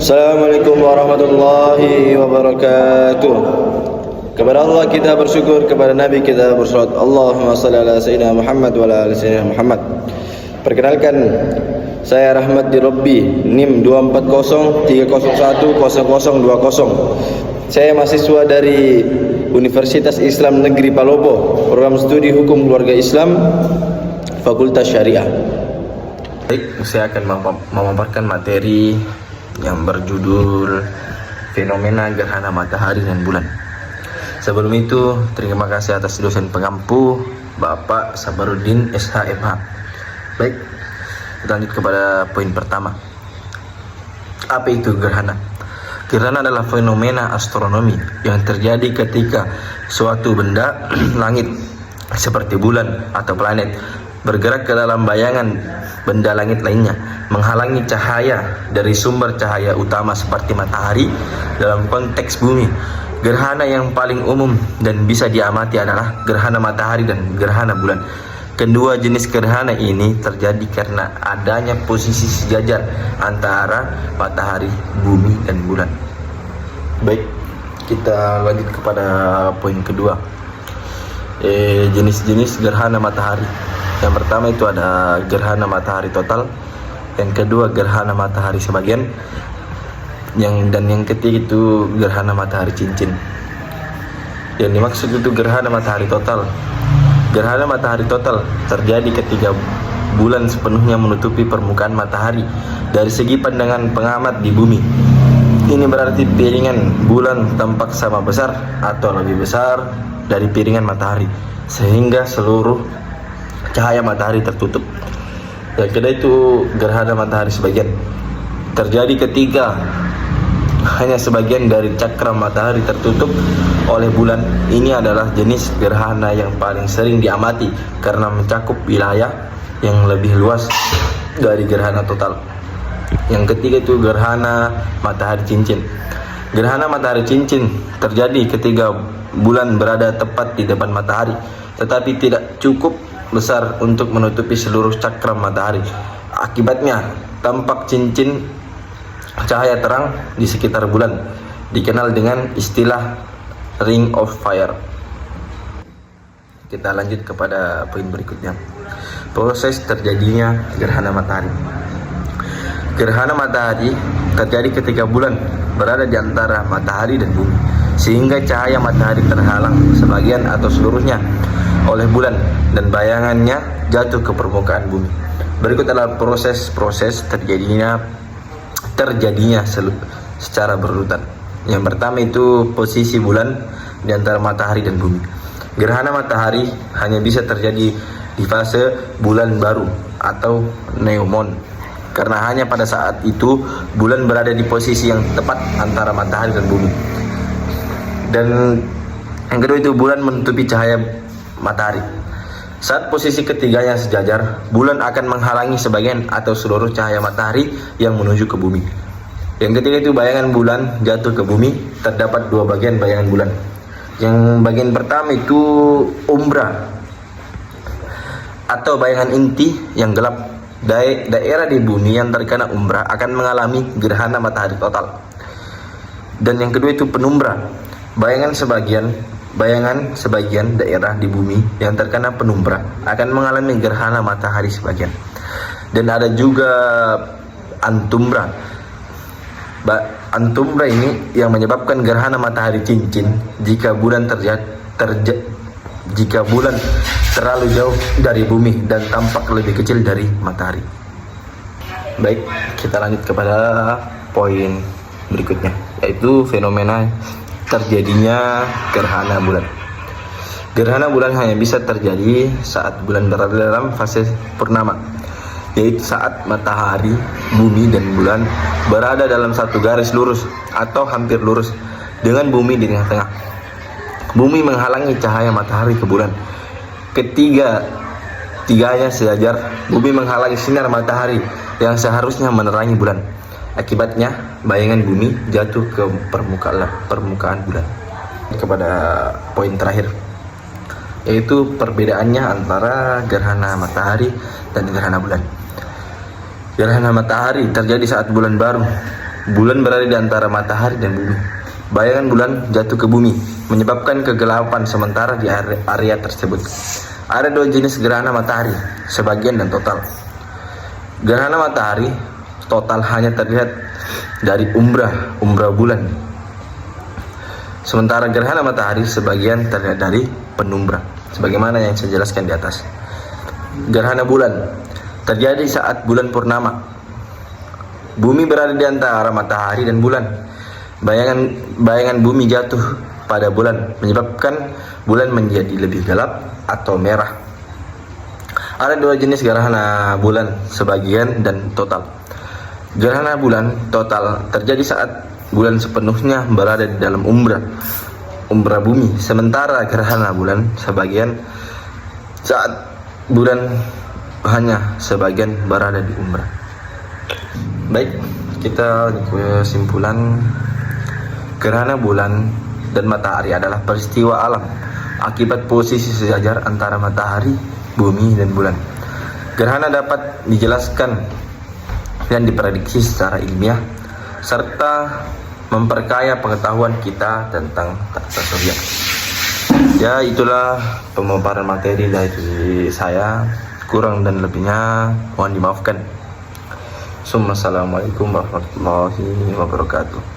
Assalamualaikum warahmatullahi wabarakatuh. Kepada Allah kita bersyukur, kepada Nabi kita bersolawat. Allahumma salli ala sayyidina Muhammad wa ala ali sayyidina Muhammad. Perkenalkan, saya Rahmat di Robbi, NIM 24030010020. Saya mahasiswa dari Universitas Islam Negeri Palopo, program studi Hukum Keluarga Islam, Fakultas Syariah. Baik, saya akan memaparkan materi yang berjudul fenomena gerhana matahari dan bulan. Sebelum itu, terima kasih atas dosen pengampu Bapak Sabarudin SHMH. Baik, kita lanjut kepada poin pertama. Apa itu gerhana? Gerhana adalah fenomena astronomi yang terjadi ketika suatu benda langit seperti bulan atau planet bergerak ke dalam bayangan benda langit lainnya, menghalangi cahaya dari sumber cahaya utama seperti matahari dalam konteks bumi. Gerhana yang paling umum dan bisa diamati adalah gerhana matahari dan gerhana bulan. Kedua jenis gerhana ini terjadi karena adanya posisi sejajar antara matahari, bumi, dan bulan. Baik, kita lanjut kepada poin kedua. Jenis-jenis gerhana matahari. Yang pertama itu ada gerhana matahari total, yang kedua gerhana matahari sebagian, dan yang ketiga itu gerhana matahari cincin. Yang dimaksud itu gerhana matahari total. Gerhana matahari total terjadi ketika bulan sepenuhnya menutupi permukaan matahari dari segi pandangan pengamat di bumi. Ini berarti piringan bulan tampak sama besar atau lebih besar dari piringan matahari, sehingga seluruh cahaya matahari tertutup. Yang kedua itu gerhana matahari sebagian. Terjadi ketika hanya sebagian dari cakram matahari tertutup oleh bulan. Ini adalah jenis gerhana yang paling sering diamati karena mencakup wilayah yang lebih luas dari gerhana total. Yang ketiga itu gerhana matahari cincin. Gerhana matahari cincin terjadi ketika bulan berada tepat di depan matahari, tetapi tidak cukup besar untuk menutupi seluruh cakram matahari. Akibatnya tampak cincin cahaya terang di sekitar bulan, dikenal dengan istilah ring of fire. Kita lanjut kepada poin berikutnya. Proses terjadinya gerhana matahari. Gerhana matahari terjadi ketika bulan berada di antara matahari dan bumi, sehingga cahaya matahari terhalang sebagian atau seluruhnya oleh bulan dan bayangannya jatuh ke permukaan bumi. Berikut adalah proses terjadinya secara berurutan. Yang pertama itu posisi bulan di antara matahari dan bumi. Gerhana matahari hanya bisa terjadi di fase bulan baru atau neomon, karena hanya pada saat itu bulan berada di posisi yang tepat antara matahari dan bumi. Dan yang kedua itu bulan menutupi cahaya matahari. Saat posisi ketiganya sejajar, bulan akan menghalangi sebagian atau seluruh cahaya matahari yang menuju ke bumi. Yang ketiga itu bayangan bulan jatuh ke bumi. Terdapat dua bagian bayangan bulan. Yang bagian pertama itu umbra atau bayangan inti yang gelap. Daerah di bumi yang terkena umbra akan mengalami gerhana matahari total. Dan yang kedua itu penumbra. Bayangan sebagian daerah di bumi yang terkena penumbra akan mengalami gerhana matahari sebagian. Dan ada juga antumbra. Antumbra ini yang menyebabkan gerhana matahari cincin jika bulan terlalu jauh dari bumi dan tampak lebih kecil dari matahari. Baik, kita lanjut kepada poin berikutnya, yaitu fenomena terjadinya gerhana bulan. Gerhana bulan hanya bisa terjadi saat bulan berada dalam fase purnama, yaitu saat matahari, bumi, dan bulan berada dalam satu garis lurus atau hampir lurus dengan bumi di tengah-tengah. Bumi menghalangi cahaya matahari ke bulan. Tiganya sejajar, bumi menghalangi sinar matahari yang seharusnya menerangi bulan. Akibatnya bayangan bumi jatuh ke permukaan bulan. Kepada poin terakhir, yaitu perbedaannya antara gerhana matahari dan gerhana bulan. Gerhana matahari terjadi saat bulan baru. Bulan berada di antara matahari dan bumi. Bayangan bulan jatuh ke bumi, menyebabkan kegelapan sementara di area tersebut. Ada dua jenis gerhana matahari, sebagian dan total. Gerhana matahari total hanya terlihat dari umbra bulan. Sementara gerhana matahari sebagian terlihat dari penumbra, sebagaimana yang saya jelaskan di atas. Gerhana bulan terjadi saat bulan purnama. Bumi berada di antara matahari dan bulan. Bayangan bumi jatuh pada bulan, menyebabkan bulan menjadi lebih gelap atau merah. Ada dua jenis gerhana bulan, sebagian dan total. Gerhana bulan total terjadi saat bulan sepenuhnya berada di dalam umbra bumi, sementara gerhana bulan sebagian saat bulan hanya sebagian berada di umbra. Baik, kita kesimpulan, gerhana bulan dan matahari adalah peristiwa alam akibat posisi sejajar antara matahari, bumi, dan bulan. Gerhana dapat dijelaskan dan diprediksi secara ilmiah serta memperkaya pengetahuan kita tentang tata surya. Ya, itulah pemaparan materi dari saya. Kurang dan lebihnya mohon dimaafkan. Assalamualaikum warahmatullahi wabarakatuh.